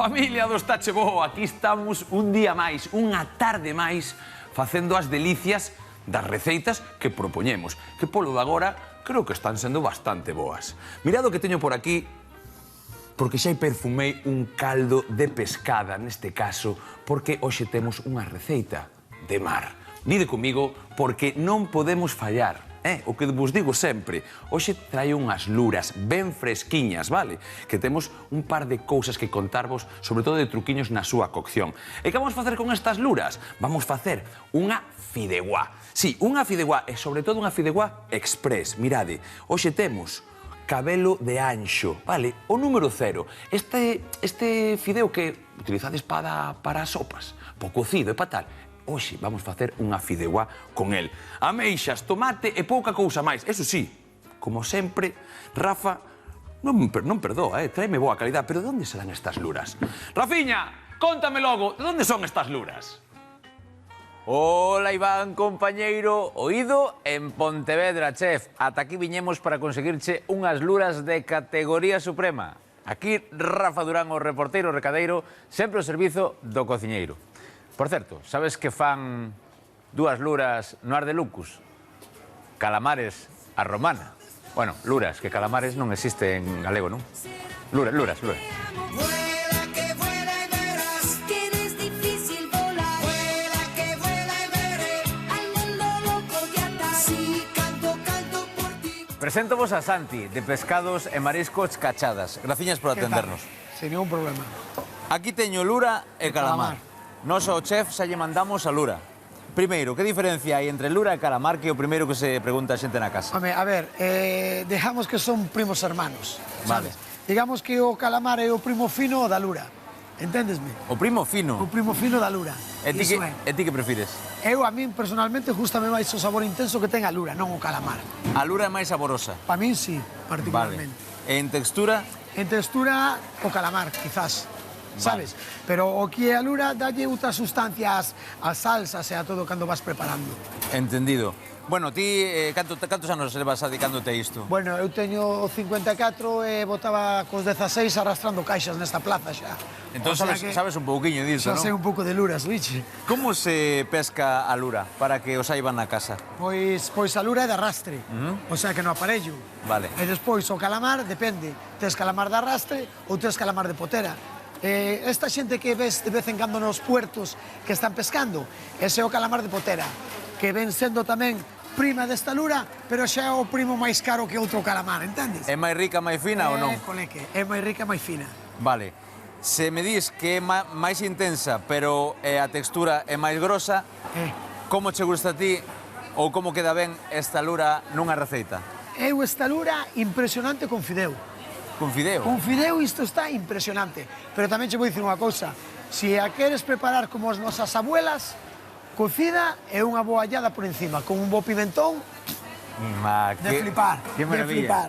Familia do Está Che Bo, aquí estamos un día máis, unha tarde máis, facendo as delicias das receitas que propoñemos, que polo de agora creo que están sendo bastante boas. Mirad o que teño por aquí, porque xa perfumei un caldo de pescada, neste caso, porque hoxe temos unha receita de mar. Vide comigo, porque non podemos fallar. O que vos digo sempre, hoxe traio unhas luras ben fresquiñas, vale? Que temos un par de cousas que contarvos, sobre todo de truquiños na súa cocción. E que vamos facer con estas luras? Vamos facer unha fideuá. Sí, unha fideuá, e sobre todo unha fideuá express. Mirade, hoxe temos cabelo de anxo, vale? O número 0. Este fideo que utilizades para as sopas, para o cocido e para tal. Hoxe vamos facer unha fideuá con el. Ameixas, tomate e pouca cousa máis. Eso sí, como sempre, Rafa non perdoa, tráeme boa calidad. Pero de onde serán estas luras? Rafiña, cóntame logo, de onde son estas luras? Hola, Iván, compañeiro, oído en Pontevedra, chef. Ata aquí viñemos para conseguirche unhas luras de categoría suprema. Aquí, Rafa Durán, o reporteiro recadeiro, sempre ao servizo do cociñeiro. Por certo, sabes que fan dúas luras no Ar de Lucus? Calamares a romana. Bueno, luras, que calamares non existe en galego, non? Luras. Preséntovos a Santi, de Pescados e Mariscos Cachadas. Graciñas por atendernos. Sin ningún problema. Aquí teño lura e calamar. Nos ao chef xa lle mandamos a lura. Primeiro, que diferencia hai entre lura e calamar, que é o primeiro que se pregunta a xente na casa? Home, a ver, dejamos que son primos hermanos, Vale. sabes? Digamos que o calamar é o primo fino da lura, enténdesme? O primo fino. O primo fino da lura, iso é. E ti que prefires? A min, personalmente, gustame máis o sabor intenso que ten a lura, non o calamar. A lura é máis saborosa. Pa min, sí, particularmente. Vale. E en textura? En textura, o calamar, quizás. Sabes? Pero o que é a lura dalle outras sustancias ás salsas e a todo cando vas preparando. Entendido. Bueno, ti, cantos anos levas adicándote a isto? Bueno, eu teño 54 e botaba cos 16 arrastrando caixas nesta plaza xa. Entón sabes un pouquiño disso, non? Xa sei un pouco de luras, viche? Como se pesca a lura para que os saiban na casa? Pois a lura é de arrastre, o sea que no aparello. Vale. E despois o calamar, depende, tes calamar de arrastre ou tes calamar de potera. Esta xente que ves de vez en cando nos puertos que están pescando, ese é o calamar de potera, que ven sendo tamén prima desta lura, pero xa é o primo máis caro que outro calamar, entendes? É máis rica, máis fina ou non? Coleque, é máis rica, máis fina. Vale. Se me dis que é máis intensa, pero a textura é máis grosa, como che gusta a ti ou como queda ben esta lura nunha receita? Eu esta lura impresionante con fideo. Con fideo? Con fideo isto está impresionante. Pero tamén che vou dicir unha cousa. Se a queres preparar como as nosas abuelas, cocida e unha boa hallada por encima, con un bo pimentón, de flipar. Que maravilla.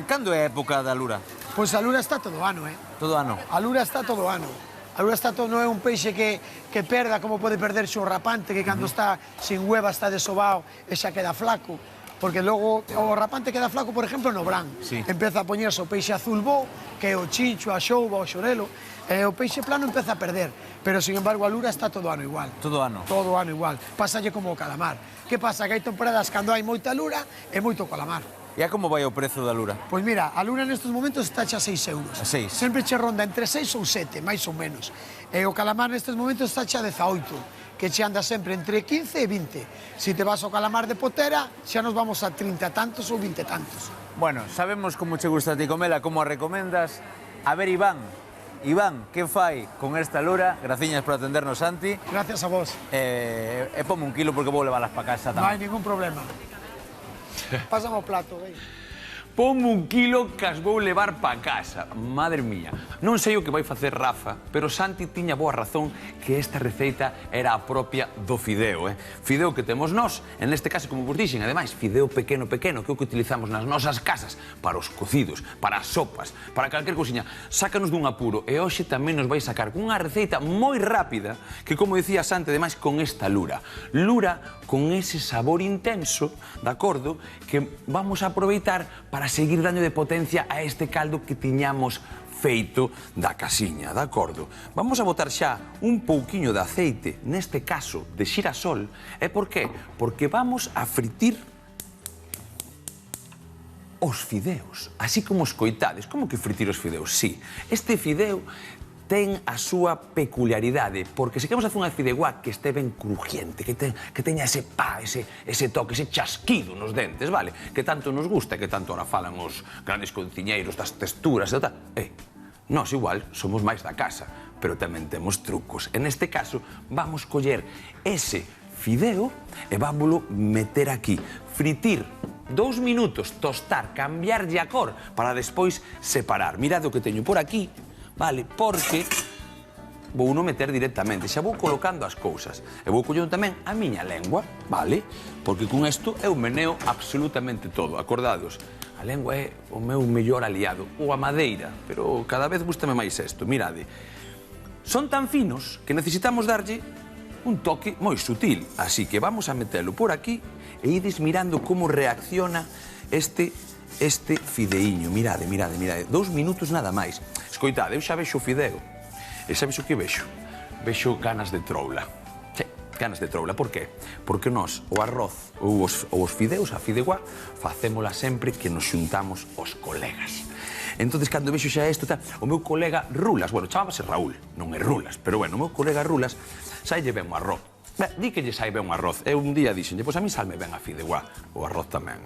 Cando é a época da lura? Pois a lura está todo ano, Todo ano? A lura está todo ano. A lura está todo, non é un peixe que perda como pode perderse o rapante, que cando está sin hueva está desobao e xa queda flaco. Porque logo o rapante queda flaco, por exemplo, no brán. Sí. Empeza a poñerse o peixe azul bo, que é o chincho, a xouba, o xorelo, e o peixe plano empeza a perder. Pero, sin embargo, a lura está todo ano igual. Todo ano? Todo ano igual. Pásalle como o calamar. Que pasa? Que hai temporadas cando hai moita lura e moito calamar. E a como vai o prezo da lura? Pois mira, a lura nestes momentos está xa 6 euros. A 6? Sempre che ronda entre 6 ou 7, máis ou menos. E o calamar nestes momentos está xa 18. Que che anda sempre entre 15 e 20. Si te vas ao calamar de potera, xa nos vamos a 30 tantos ou 20 tantos. Bueno, sabemos como che gusta a ti comela, como a recomendas. A ver, Iván, que fai con esta lura? Graciñas por atendernos, Santi. Gracias a vos. E ponme un kilo porque vou leválas para casa Non hai tamén. ningún problema. Pásame o plato, vei. Ponme un kilo que as vou levar pa casa. Madre mía. Non sei o que vai facer Rafa, pero Santi tiña boa razón que esta receita era a propia do fideo, Fideo que temos nós, en este caso, como vos dixen, ademais, fideo pequeno, que é o que utilizamos nas nosas casas para os cocidos, para as sopas, para calquer cousiña. Sácanos dun apuro e hoxe tamén nos vai sacar cunha receita moi rápida que, como dicía Santi, ademais, con esta lura. Lura con ese sabor intenso, de acordo, que vamos a aproveitar para para seguir dando de potencia a este caldo que tiñamos feito da casiña, de acordo? Vamos a botar xa un pouquiño de aceite, neste caso de xirasol, e por qué? Porque vamos a fritir os fideos, así como os coitades. Como que fritir os fideos? Sí, este fideo ten a súa peculiaridade, porque se queremos facer unha fideuá que este ben crujiente, que teña ese pa, ese toque, ese chasquido nos dentes, vale? Que tanto nos gusta, que tanto ahora falan os grandes cociñeiros das texturas e tal. Nós igual somos máis da casa, pero tamén temos trucos. En este caso, vamos coller ese fideo e vámoslo meter aquí. Fritir 2 minutos, tostar, cambiarlle a cor para despois separar. Mirad o que teño por aquí, vale, porque vou uno meter directamente, xa vou colocando as cousas. E vou collendo tamén a miña lengua, vale? Porque con isto eu meneo absolutamente todo, acordados. A lengua é o meu mellor aliado, ou a madeira, pero cada vez gústame máis isto, mirade. Son tan finos que necesitamos darlle un toque moi sutil, así que vamos a metelo por aquí e ides mirando como reacciona este fideiño. Mirade, mirade, mirade. 2 minutos nada máis. Escoitade, eu xa vexo o fideo. E sabes o que vexo? Vexo ganas de troula. Sí, ganas de troula. Por qué? Porque nós, o arroz ou os fideos, a fideuá, facémola sempre que nos xuntamos os colegas. Entonces, cando vexo xa isto, o meu colega Rulas, bueno, chamábase Raúl, non é Rulas, pero bueno, o meu colega Rulas, saille ben o arroz. Di que lle sai ben o arroz. Eu un día dixenlle, pois a mí salme ben a fideuá, o arroz tamén,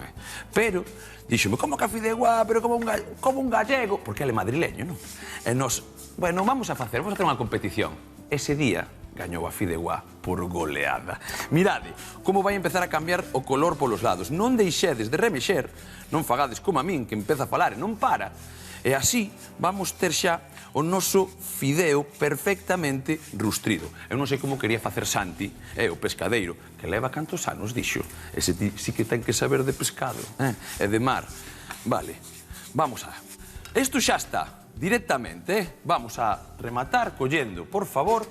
Pero, dixome, como que a fideuá, pero como un gallego, porque ele é madrileño, non? E nos, bueno, vamos a facer unha competición. Ese día gañou a fideuá por goleada. Mirade, como vai empezar a cambiar o color polos lados. Non deixedes de remexer, non fagades como a min, que empeza a falar e non para. E así vamos ter xa o noso fideo perfectamente rustrido. Eu non sei como quería facer Santi, o pescadeiro, que leva cantos anos, dixo. Ese sí que ten que saber de pescado, e de mar. Vale, vamos a... Isto xa está, directamente, Vamos a rematar collendo, por favor,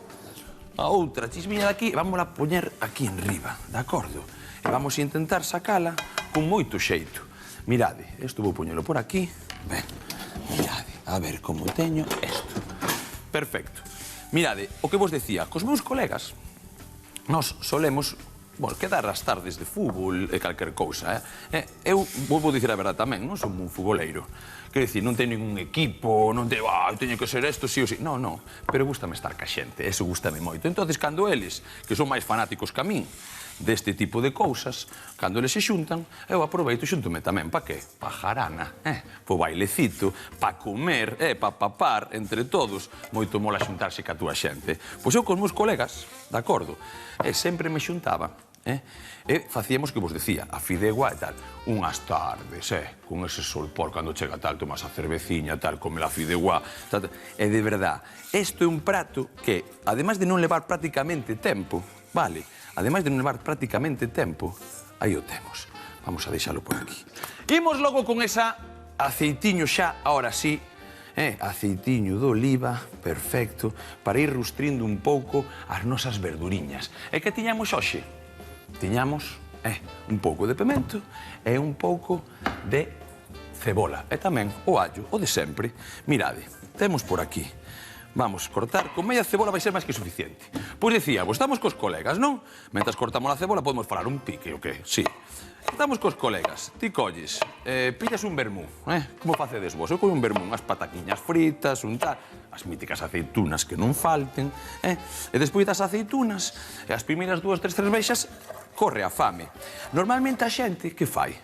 a outra chismiña de aquí, e vamos a poñer aquí enriba, de acordo? E vamos a intentar sacala con moito xeito. Mirade, isto vou poñelo por aquí, ben, mirade, a ver como teño isto. Perfecto. Mirade, o que vos decía, cos meus colegas, nós solemos, quedar as tardes de fútbol e calquer cousa, Eu vou dicir a verdade tamén, non son un futboleiro. Quero dicir, non teño ningún equipo, non teño, teño que ser isto, sí ou sí. Non, non, pero gústame estar ca xente, eso gústame moito. Entonces, cando eles, que son máis fanáticos que a min, deste tipo de cousas, cando eles se xuntan, eu aproveito e xuntome tamén, pa que? Pa jarana, po bailecito, pa comer, pa papar, entre todos, moito mola xuntarse ca túa xente. Pois eu con meus colegas, de acordo, sempre me xuntaba, e facíamos que vos decía, a fideuá e tal, unhas tardes, con ese solpor, cando chega tal, tomas a cerveciña, tal, come la fideuá, tal, e de verdad, isto é un prato que, ademais de non levar prácticamente tempo, vale, ademais de non levar prácticamente tempo, aí o temos. Vamos a deixalo por aquí. Imos logo con esa aceitiño xa, ahora sí, aceitiño de oliva, perfecto, para ir rustrindo un pouco as nosas verduriñas. E que tiñamos hoxe? Tiñamos un pouco de pemento e un pouco de cebola. E tamén o allo, o de sempre. Mirade, temos por aquí. Vamos cortar, con media cebola vai ser máis que suficiente. Pois dicíamos, estamos cos colegas, non? Mentras cortamos a cebola podemos falar un pique, o que? Sí. Estamos cos colegas, ti colles, pillas un vermú, como facedes vos? Eu collo un vermú, unhas pataquiñas fritas, un tal, as míticas aceitunas que non falten, e despois das aceitunas, e as primeiras 2, 3 cervexas, corre a fame. Normalmente a xente, que fai?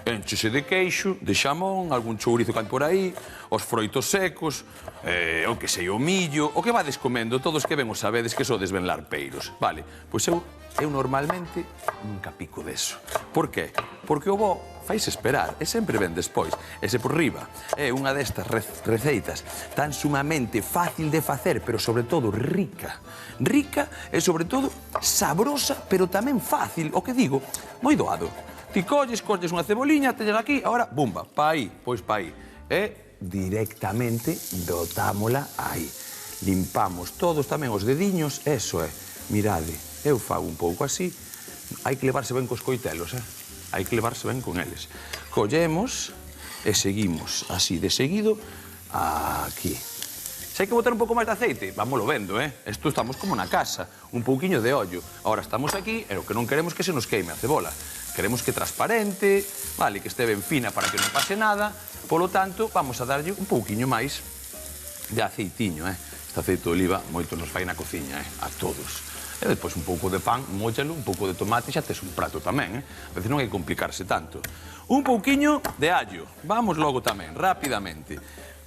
Enchese de queixo, de xamón, algún chourizo que hai por aí, os froitos secos, o que sei, o millo, o que vades comendo, todos que ben o sabedes que sodes ben larpeiros. Vale, pois eu normalmente nunca pico deso. Por qué? Porque o bo fais esperar, e sempre ven despois. E se por riba é unha destas receitas tan sumamente fácil de facer, pero sobre todo rica. Rica e sobre todo sabrosa, pero tamén fácil, o que digo, moi doado. Ti colles unha ceboliña, teñela aquí, agora, bumba, pa aí, pois pa aí. E directamente botámola aí. Limpamos todos tamén os dediños, eso é. Mirade, eu fago un pouco así. Hai que levarse ben cos coitelos, hai que levarse ben con eles. Collemos E seguimos así de seguido aquí. Se hai que botar un pouco máis de aceite, vámoslo vendo, Isto estamos como na casa, un pouquiño de ollo. Ahora estamos aquí e o que non queremos que se nos queime a cebola. Queremos que transparente, vale, que este ben fina para que non pase nada. Polo tanto, vamos a darlle un pouquiño máis de aceitiño, Este aceite de oliva moito nos fai na cociña, a todos. E depois un pouco de pan, móllalo, un pouco de tomate, xa tes un prato tamén, A veces non hai que complicarse tanto. Un pouquiño de allo, vamos logo tamén, rapidamente.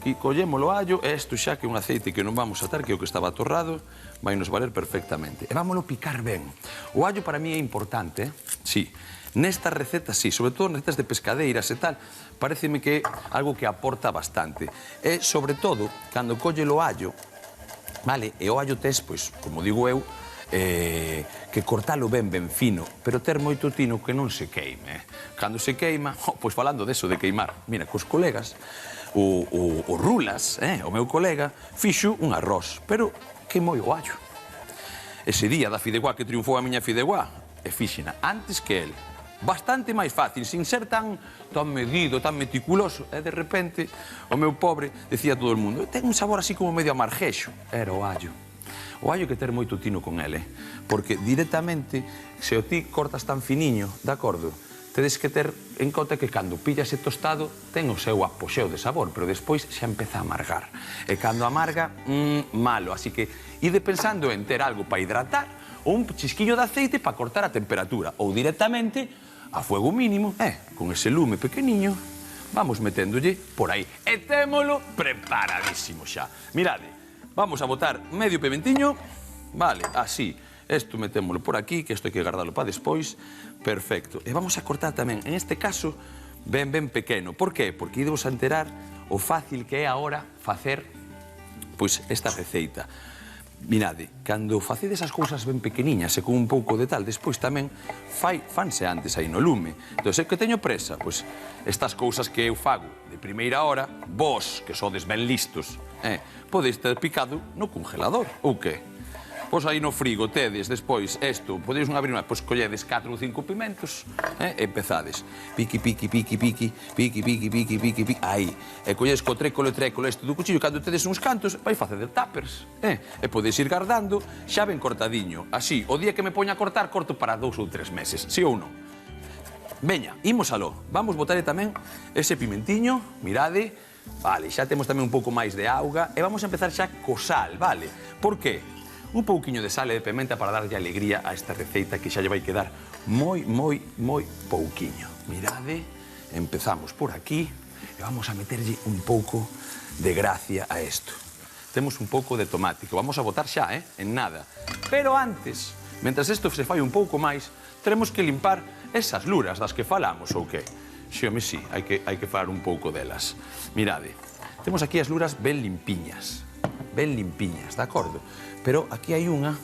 E collémolo allo, e isto xa que é un aceite que non vamos a atar, que é o que estaba atorrado, vai nos valer perfectamente. E vámoslo picar ben. O allo para mí é importante, sí. Nestas recetas, sí, sobre todo nas recetas de pescadeiras e tal, pareceme que é algo que aporta bastante. E, sobre todo, cando colle o allo, vale, e o allo tes, pois, como digo eu, que cortalo ben fino, pero ter moito tino que non se queime. Cando se queima, pois falando deso de queimar, mira, cos colegas, o Rulas, o meu colega, fixo un arroz, pero queimou o allo. Ese día da fideuá que triunfou a miña fideuá, e fixena antes que el. Bastante máis fácil, sin ser tan medido, tan meticuloso. E de repente, o meu pobre, decía todo o mundo, ten un sabor así como medio amarguexo. Era o allo. O allo que ter moito tino con ele, porque directamente, se o ti cortas tan finiño, de acordo, tedes que ter en conta que cando pillas ese tostado ten o seu apoxeo de sabor, pero despois xa empeza a amargar. E cando amarga, malo. Así que ide pensando en ter algo para hidratar ou un chisquiño de aceite para cortar a temperatura, ou directamente a fuego mínimo, con ese lume pequeniño, vamos meténdolle por aí. E témolo preparadísimo xa. Mirade. Vamos a botar medio pimentiño, vale, así. Isto metémolo por aquí, que isto hai que guardalo para despois. Perfecto. E vamos a cortar tamén, en este caso, ben pequeno. Por qué? Porque idemos a enterar o fácil que é agora facer, pois, esta receita. Mirade, cando facedes as cousas ben pequeniñas e con un pouco de tal, despois tamén fanse antes aí no lume. Entón, se que teño presa, pois, estas cousas que eu fago de primeira hora, vos, que sodes ben listos, podeis ter picado no congelador, ou que? Pois aí no frigo tedes despois isto, podeis non abrir máis, pois colledes 4 ou 5 pimentos, e empezades. Piqui, aí. E colledes co trécolo isto do cuchillo, cando tedes uns cantos, vai facer de tuppers, e podeis ir guardando xa ben cortadiño. Así, o día que me poña a cortar, corto para 2 ou 3 meses, sí ou non? Veña, imos aló. Vamos botarle tamén ese pimentiño, mirade. Vale, xa temos tamén un pouco máis de auga, e vamos a empezar xa co sal, vale? Por qué? Un pouquiño de sal e de pimenta para darlle alegría a esta receita que xa lle vai quedar moi pouquiño. Mirade, empezamos por aquí e vamos a meterlle un pouco de gracia a isto. Temos un pouco de tomate, que vamos a botar xa, en nada. Pero antes, mentras isto se fai un pouco máis, teremos que limpar esas luras das que falamos, ou que? Xome, sí, hai que falar un pouco delas. Mirade, temos aquí as luras ben limpiñas, de acordo? Pero aquí hai unha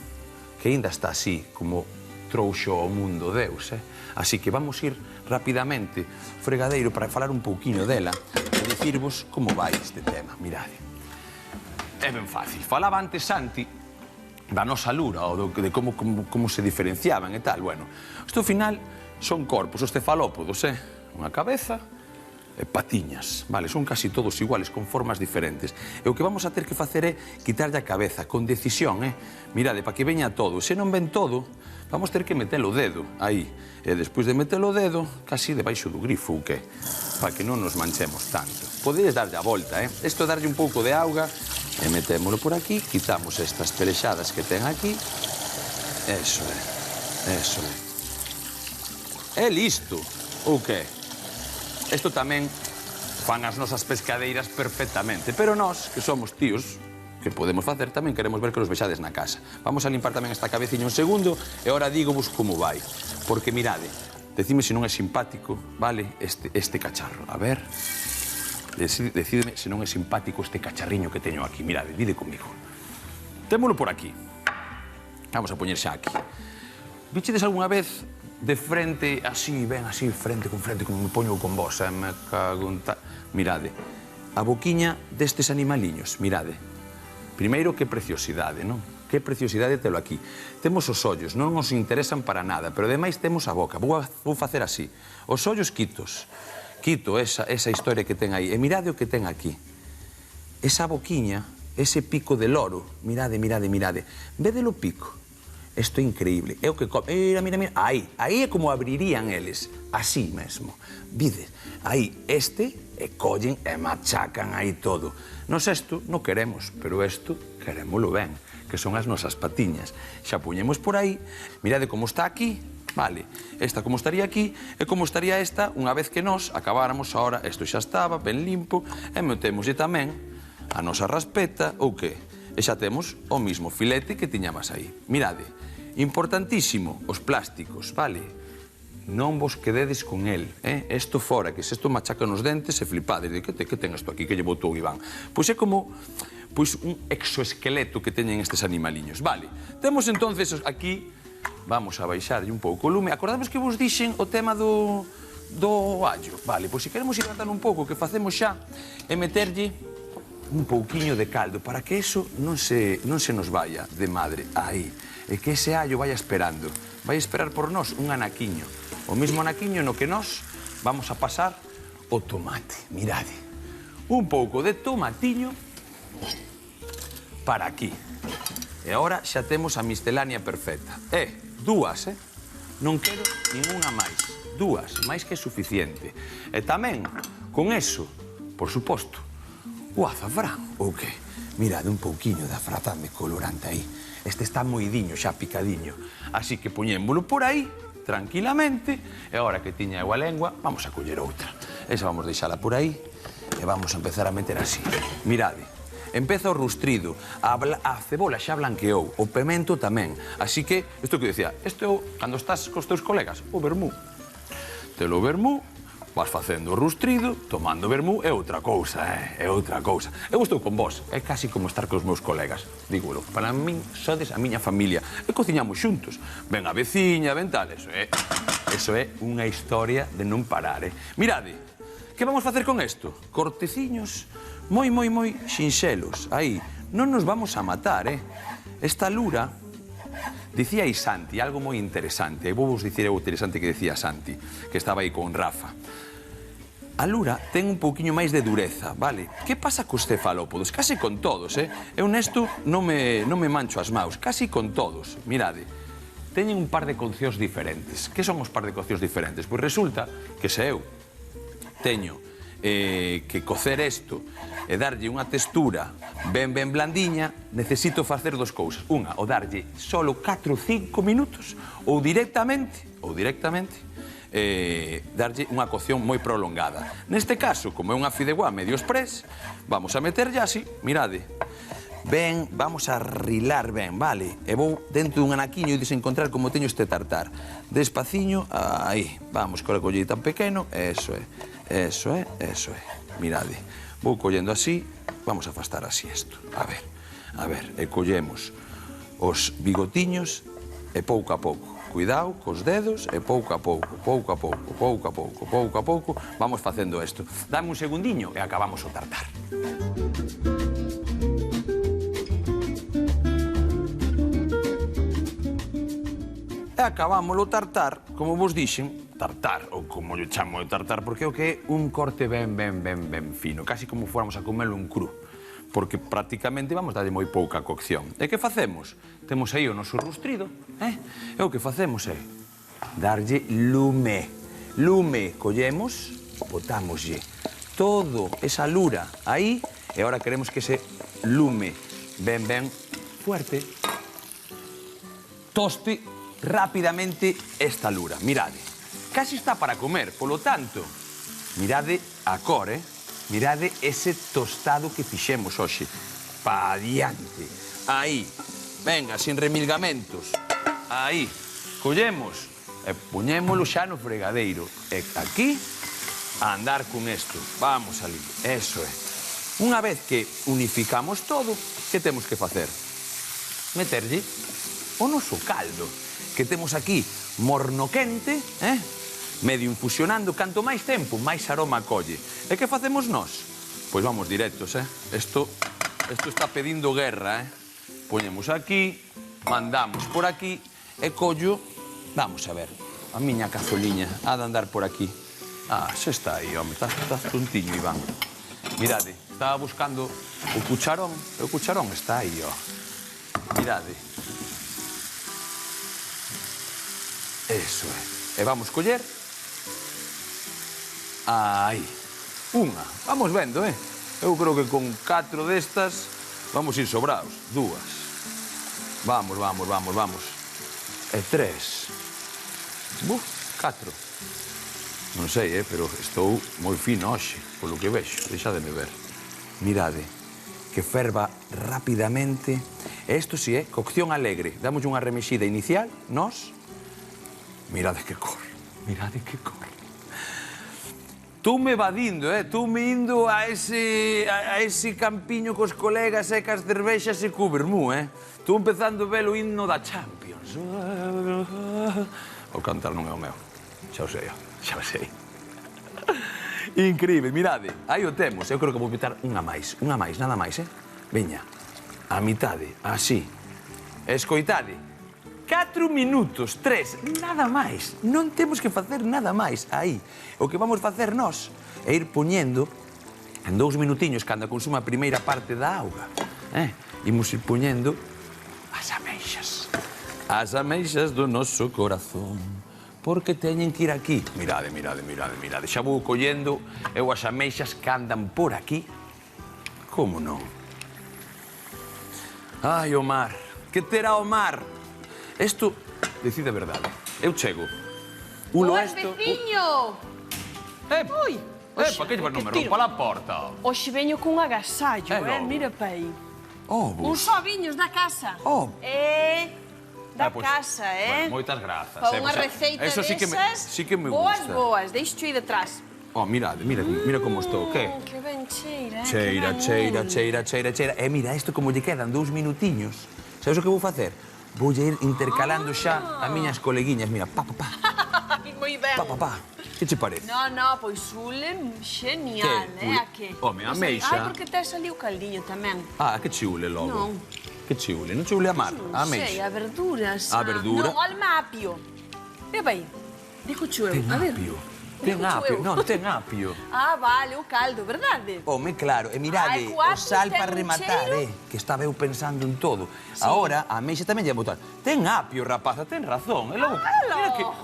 que ainda está así, como trouxo ao mundo Deus, Así que vamos ir rapidamente fregadeiro para falar un pouquiño dela e dicirvos como vai este tema. Mirade. É ben fácil. Falaba antes Santi da nosa lura, ou de como se diferenciaban e tal. Bueno, isto ao final son corpos, os cefalópodos, unha cabeza e patiñas, vale, son casi todos iguales, con formas diferentes. E o que vamos a ter que facer é quitarlle a cabeza, con decisión, Mirade, para que veña todo. Se non ven todo, vamos ter que meter o dedo aí. E despois de meter o dedo, casi debaixo do grifo, o que? Para que non nos manchemos tanto. Podedes darlle a volta, Isto é darlle un pouco de auga, e metémolo por aquí, quitamos estas perexadas que ten aquí. Eso é. E listo, o que? Isto tamén fan as nosas pescadeiras perfectamente, pero nós, que somos tíos, que podemos facer, tamén queremos ver que os vexades na casa. Vamos a limpar tamén esta cabeciña un segundo, e ahora dígovos como vai. Porque, mirade, decime se non é simpático, vale, este cacharro. A ver, decideme se non é simpático este cacharriño que teño aquí. Mirade, dide comigo. Témolo por aquí. Vamos a poñer xa aquí. Vichedes algunha vez de frente, así, ben así, frente con frente, como me poño con vos, me cago en tal... Mirade, a boquiña destes animaliños, mirade. Primeiro, que preciosidade, non? Que preciosidade telo aquí. Temos os ollos, non nos interesan para nada, pero ademais temos a boca. Vou facer así. Os ollos quitos. quito esa historia que ten aí. E mirade o que ten aquí. Esa boquiña, ese pico de loro. Mirade, mirade, mirade. Vede o pico. Isto é increíble. É o que come. Mira, mira, mira. Aí é como abrirían eles. Así mesmo. Vide. Aí, e collen e machacan aí todo. Nos isto non queremos, pero isto querémolo ben, que son as nosas patiñas. Xa puñemos por aí, mirade como está aquí, vale, esta como estaría aquí, e como estaría esta unha vez que nós acabáramos ahora, isto xa estaba ben limpo, e metémoslle tamén a nosa raspeta, ou que? E xa temos o mismo filete que tiñamos aí. Mirade, importantísimo, os plásticos, vale? Non vos quededes con el, Isto fora, que se isto machaca nos dentes e flipades, de que ten isto aquí, que lle botou Iván? Pois é como un exoesqueleto que teñen estes animaliños. Vale, temos entonces aquí, vamos a baixarlle un pouco o lume. Acordamos que vos dixen o tema do allo? Vale, pois se queremos hidratar un pouco, que facemos xa é meterlle un pouquiño de caldo para que eso non se nos vaya de madre. Aí, e que ese allo vaya esperando. Vai esperar por nós un anaquiño. O mismo anaquiño no que nós vamos a pasar o tomate. Mirade, un pouco de tomatiño para aquí. E agora xa temos a miscelánea perfecta. Dúas, non quero ninguna máis. Dúas, máis que suficiente. E tamén, con eso, por suposto, o azafrán, ou que? Mirade, un pouquiño de azafrán de colorante aí. Este está moidiño, xa picadiño. Así que poñémolo por aí, tranquilamente, e agora que tiña agua a lengua, vamos a coller outra. Esa vamos deixala por aí, e vamos a empezar a meter así. Mirade, empeza o rustrido, a cebola xa blanqueou, o pemento tamén. Así que, isto que dicía, isto, cando estás cos teus colegas, o vermú. Telo vermú, vas facendo o rustrido, tomando vermú, é outra cousa, é outra cousa. Eu estou con vos, é casi como estar cos meus colegas. Dígolo, para min sodes a miña familia, e cociñamos xuntos. Ben a veciña, ben tal, eso é unha historia de non parar, Mirade, que vamos facer con isto? Corteciños moi sinxelos, aí. Non nos vamos a matar, Esta lura, dicía aí Santi, algo moi interesante, e vou vos dicir o interesante que decía Santi, que estaba aí con Rafa. A lura ten un pouquiño máis de dureza, vale? Que pasa cos cefalópodos? Casi con todos, Eu nesto non me mancho as maus, casi con todos. Mirade, teñen un par de coccións diferentes. Que son os par de coccións diferentes? Pois resulta que se eu teño que cocer isto e darlle unha textura ben blandiña, necesito facer dos cousas. Unha, o darlle solo 4 ou 5 minutos, ou directamente, darlle unha cocción moi prolongada. Neste caso, como é unha fideuá medio express, vamos a meterlle así, mirade, ben, vamos a rilar ben, vale? E vou dentro dun anaquiño e desencontrar como teño este tartar. Despaciño, aí, vamos, con a collita tan pequeno, eso é. Mirade, vou collendo así, vamos a afastar así isto. A ver, e collemos os bigotiños e pouco a pouco. Cuidado cos dedos e pouco a pouco, vamos facendo isto. Dame un segundiño e acabamos o tartar. E acabamos o tartar, como vos dixen, tartar, ou como yo chamo de tartar, porque é o que é un corte ben fino, casi como fóramos a comelo un cru, porque prácticamente vamos darlle moi pouca cocción. E que facemos? Temos aí o noso rustrido, E o que facemos é darlle lume. Lume, collemos, botámoslle todo esa lura aí, e agora queremos que ese lume ben fuerte toste rapidamente esta lura. Mirade, casi está para comer, polo tanto, mirade a cor, Mirade ese tostado que fixemos hoxe. Pa adiante. Aí, venga, sin remilgamentos. Aí, collemos e poñémolo xa no fregadeiro. E aquí, a andar con isto. Vamos ali, eso é. Unha vez que unificamos todo, que temos que facer? Meterlle o noso caldo, que temos aquí morno quente, medio infusionando. Canto máis tempo, máis aroma colle. E que facemos nós? Pois vamos directos, Isto está pedindo guerra, Poñemos aquí, mandamos por aquí, e collo, vamos a ver, a miña cazoliña, ha de andar por aquí. Ah, xa está aí, home, estás tontiño, Iván. Mirade, estaba buscando o cucharón está aí, ó. Mirade. Eso é. E vamos coller. Aí. Unha. Vamos vendo, Eu creo que con 4 destas vamos ir sobrados. 2. Vamos. E 3. 4. Non sei, pero estou moi fino hoxe, polo que vexo. Deixademe ver. Mirade, que ferva rapidamente. E isto si, cocción alegre. Damos unha remexida inicial, nós. Mirade que cor. Toume evadindo, Toume indo a ese campiño cos colegas e cas cervexas e co vermú, Estou empezando a ver o himno da Champions. O cantar non é o meu. Xa o sei. Increíble, mirade, aí o temos. Eu creo que vou botar unha máis, nada máis, Veña, a mitade, así. Escoitade, 4 minutos, 3, nada máis. Non temos que facer nada máis, aí. O que vamos facer nós é ir poñendo, en 2 minutiños, cando consuma a primeira parte da auga, imos ir poñendo as ameixas do noso corazón. Porque teñen que ir aquí. Mirade. Xa vou collendo eu as ameixas que andan por aquí. Como non? Ai, o mar. Que terá o mar? Isto, decide a verdade. Eu chego. Boas, veciño! Ui! Epa, que llevas número? Para a porta. Hoxe veño cun agasallo, Mira pa aí. Ovos. Uns oviños da casa. Da casa, Bueno, moitas grazas. Pa unha receita desas, sí que me gusta. Boas, deixo aí detrás. Mirade, mira como estou, que? Que ben cheira, Cheira. E mira, isto como lle quedan 2 minutiños. Sabes o que vou facer? Vou ir intercalando xa a miñas coleguiñas. Mira, pa. Moi ben. Pa. Que che parece? No, pois ule genial, a que? Home, a meixa. Ai, porque tes ali o caldiño tamén. Que chiule logo. Non. Que chiule, non chiule a mar, a meixa. Sei, a verdura, A verdura? Non, alma apio. Mira vai, dico eu, a ver. Ten apio, non, ten apio. Vale, o caldo, verdade? Home, claro, e mirade, o sal para rematar, que estaba eu pensando en todo. Agora, a meixa tamén lle botar. Ten apio, rapaza, ten razón. E logo,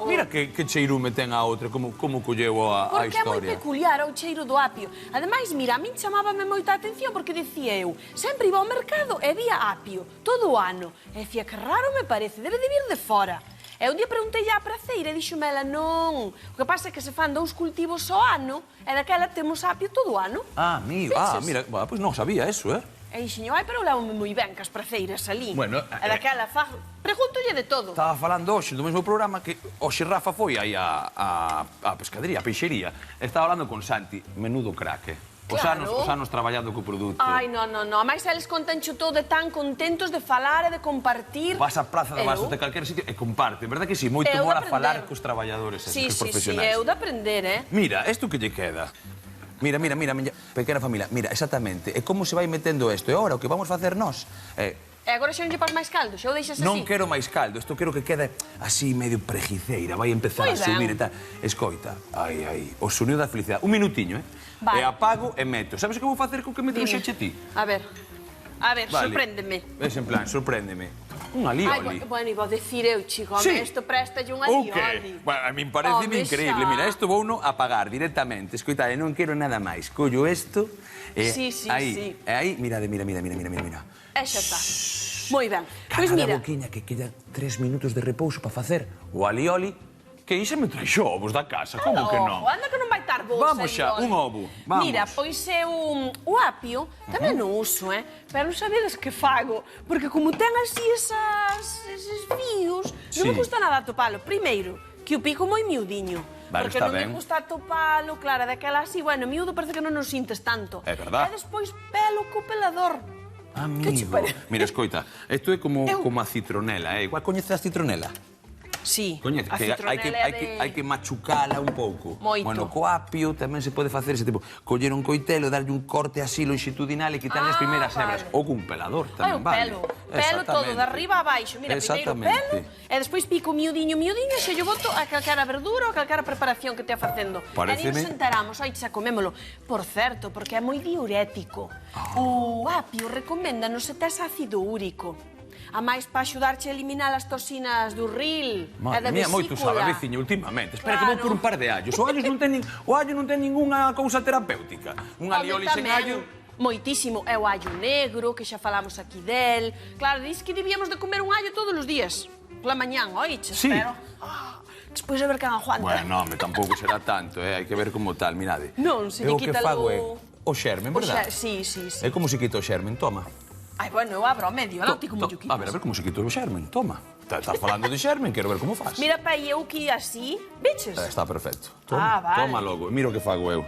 mira que cheirume ten a outra, como colleu a Porque é moi historia. peculiar o cheiro do apio. Ademais, mira, a min chamábame moita atención porque dicía eu, sempre iba ao mercado e vía apio, todo o ano. E dicía, que raro me parece, debe de vir de fora. E un día preguntei á praceira e dixome ela, non, o que pasa é que se fan 2 cultivos ao ano e daquela temos apio todo o ano. Mira, pois non sabía eso, E dixeño, pero levame moi ben cas praceiras ali. Bueno, e daquela pregúntolle de todo. Estaba falando hoxe do mesmo programa que hoxe Rafa foi aí a pescadería, a peixería. Estaba falando con Santi, menudo crack, Os anos traballando co produto. Ai, non. A máis eles contancho todo e tan contentos de falar e de compartir. Vas á Praza de Bastos de calquera sitio e comparte, verdad que sí? Moito mola falar cos traballadores, cos profesionais. Sí, eu de aprender, Mira, isto que lle queda. Mira, miña pequena familia. Mira, exactamente. E como se vai metendo isto? E agora o que vamos facer nós? E agora xa non lle pas máis caldo, xa o deixas así? Non quero máis caldo, isto quero que quede así medio prejiceira, vai empezar a subir e tal. Escoita, o sonido da felicidade. Un minutiño, Vale. E apago e meto. Sabes o que vou facer co que me trouxeche ti? A ver, sorpréndeme. Ves en plan, sorpréndeme. Un alioli. Bueno, iba a decir eu, chico, isto préstalle un O alioli. que? Bueno, a min parece increíble. Mira, isto vou no apagar directamente. Escoita, non quero nada máis. Collo isto e aí, mirade. E xa está. Moi ben. Pois Caga mira. da boquiña que quedan 3 minutos de repouso para facer o alioli. Que ixa me traixo ovos da casa, como que non? Anda que non vai tar vos. Vamos xa, un ovo, vamos. Mira, pois eu o apio tamén non uso, pero non sabedes que fago, porque como ten así eses fíos, non me gusta nada atopalo. Primeiro, que o pico moi miudiño. Vale, porque está non ben. me gusta atopalo, claro, daquela así, bueno, miúdo parece que non nos sintes tanto. É verdad. E despois pelo co pelador. Amigo. Mira, escoita, isto é como a citronela, igual coñeces a citronela? Sí, Coñece, a que citronela hai que machucala un pouco. Moito. Bueno, co apio tamén se pode facer ese tipo. Coller un coitelo, darlle un corte así longitudinal e quitarle as primeiras vale. hebras. Ou cun pelador Ai, tamén o vale. pelo todo, de arriba a baixo. Mira, primeiro o pelo, e despois pico miudiño, e xe lle boto a calquera verdura ou a calquera preparación que te facendo. Paréceme- E nos sentaramos, ai, xa comémolo. Por certo, porque é moi diurético. O apio recoméndanos se tes ácido úrico. A máis para axudarche a eliminar as toxinas do ril e da Madre mía, vesícula. moito sabe, veciño, últimamente. Espera que Claro. vou por un par de allos. O allo non ten ningunha cousa terapéutica. Un alioli sen allo... Moitísimo. É o allo negro, que xa falamos aquí del. Claro, diz que debíamos de comer un allo todos os días. Pola mañán, oiche, Sí. pero... Despois de ver quen aguanta. Bueno, home, tampouco será tanto, hai que ver como tal, mirade. Non, se lle quita o que fago é lo- o xermen, verdad? Sí, sí, sí. É como se quita o xermen, toma. Ai, bueno, eu abro ao medio, non ti como yo quitas. A ver como se quita o xermen, toma. Estás falando de xermen, quero ver como faz. Mira, pa, eu que así, biches? Está perfecto. Vale. Toma logo, mira o que fago eu.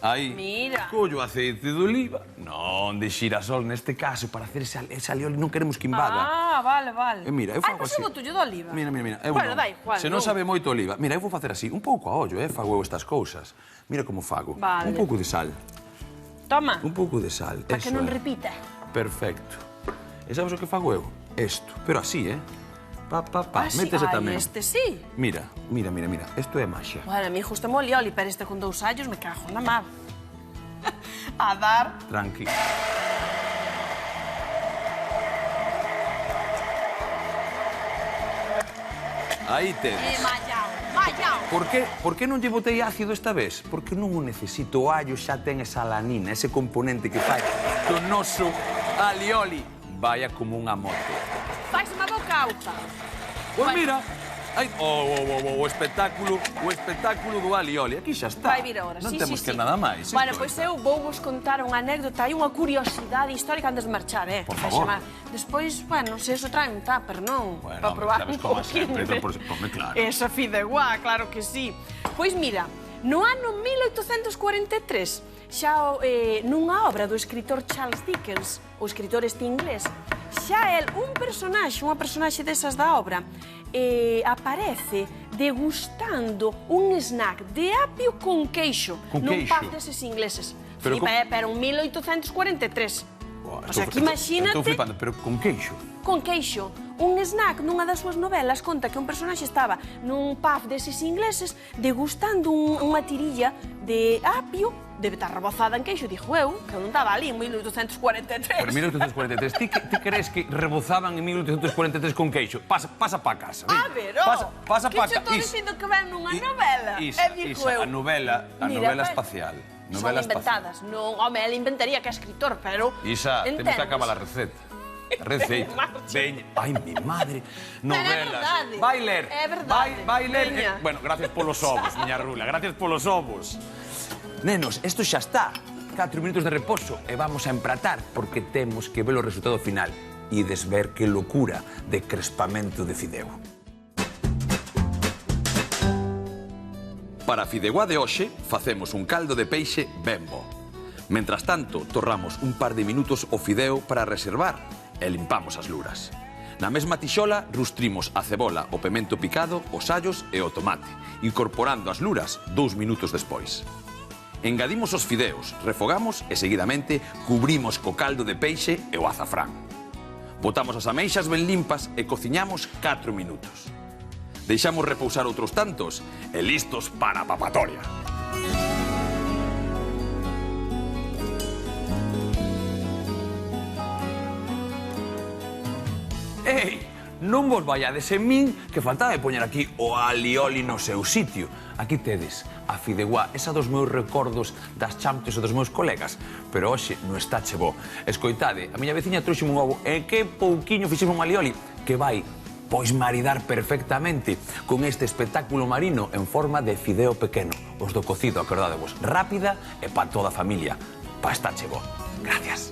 Aí, Mira. collo aceite de oliva, non de xirasol neste caso, para hacer ese alioli non queremos que invada. Vale. E mira, eu fago Ai, así. pois eu boto de oliva. Mira. Bueno, da igual. Se non sabe moito oliva. Mira, eu vou facer así, un pouco a ollo, fago eu estas cousas. Mira como fago. Vale. Un pouco de sal. Toma, Un pouco de sal. para que eso non é. repita. Perfecto. E sabes o que fago eu? Esto, pero así, Pa, Así, métese ai, tamén. este sí. Mira. Isto é maxia. Bueno, a mí justo mo olioli, pero este con 2 allos me cago na mar. A dar. Tranqui. Aí tedes. Mallao. Por que non lle botei ácido esta vez? Porque non o necesito. O allo xa ten esa alanina, ese componente que fai do noso alioli vaya como unha moto. Fais má boca auta. Pois mira, ai, o espectáculo do alioli. Aquí xa está. Vai vir agora, Non sí, temos sí, que sí. nada máis. Bueno, pois eu vou vos contar unha anécdota e unha curiosidade histórica antes de marchar, Por Vai favor. chamar. Despois, bueno, se eso trae un tupper, non? Bueno, Para probar sabes un como poquinho. sempre, come claro. Esa fideuá, claro que sí. Pois mira, no ano 1843, xa nunha obra do escritor Charles Dickens, o escritor este inglés, xa el, unha personaxe desas da obra, aparece degustando un snack de apio con queixo. Con nun queixo? pub deses ingleses. Pero Pero en 1843. O sea, que imagínate... Estou flipando, pero con queixo. Con queixo. Un snack nunha das súas novelas conta que un personaxe estaba nun pub deses ingleses degustando unha tirilla de apio, debe estar rebozada en queixo, dixo eu, que eu non estaba ali en 1843. Pero en 1843, ti crees que rebozaban en 1843 con queixo? Pasa pa casa. A ver, Pasa que pa che casa. estou dicindo que ven nunha novela. Isa, E dixo eu. a novela Mira, espacial. Son Novela espacial. inventadas. Non, home, él inventaría que é escritor, pero... Isa, temos que entemos. acabar a receta. Receita. Marcha. Veña. Ai, mi madre. Pero é Novelas. verdade. Vai ler. É verdade. Vai ler. Veña. Bueno, gracias polos ovos, miña rula. Gracias polos ovos. Nenos, isto xa está. 4 minutos de reposo e vamos a empratar porque temos que ver o resultado final. Ides ver que locura de crespamento de fideo. Para a fideuá de hoxe, facemos un caldo de peixe ben bo. Mentras tanto, torramos un par de minutos o fideo para reservar e limpamos as luras. Na mesma tixola, rustrimos a cebola, o pemento picado, os allos e o tomate, incorporando as luras 2 minutos despois. Engadimos os fideos, refogamos e seguidamente cubrimos co caldo de peixe e o azafrán. Botamos as ameixas ben limpas e cociñamos 4 minutos. Deixamos repousar outros tantos e listos para a papatoria. Ei, non vos vaiades en min que faltaba de poñer aquí o alioli no seu sitio. Aquí tedes a fideuá, esa dos meus recordos das Champions e dos meus colegas. Pero hoxe non está che bo. Escoitade, a miña veciña trouxe un ovo e que pouquiño fixemos un alioli que vai pois maridar perfectamente con este espectáculo marino en forma de fideo pequeno. Os do cocido, acordádevos, rápida e pa toda a familia. Pa estar che bo. Gracias.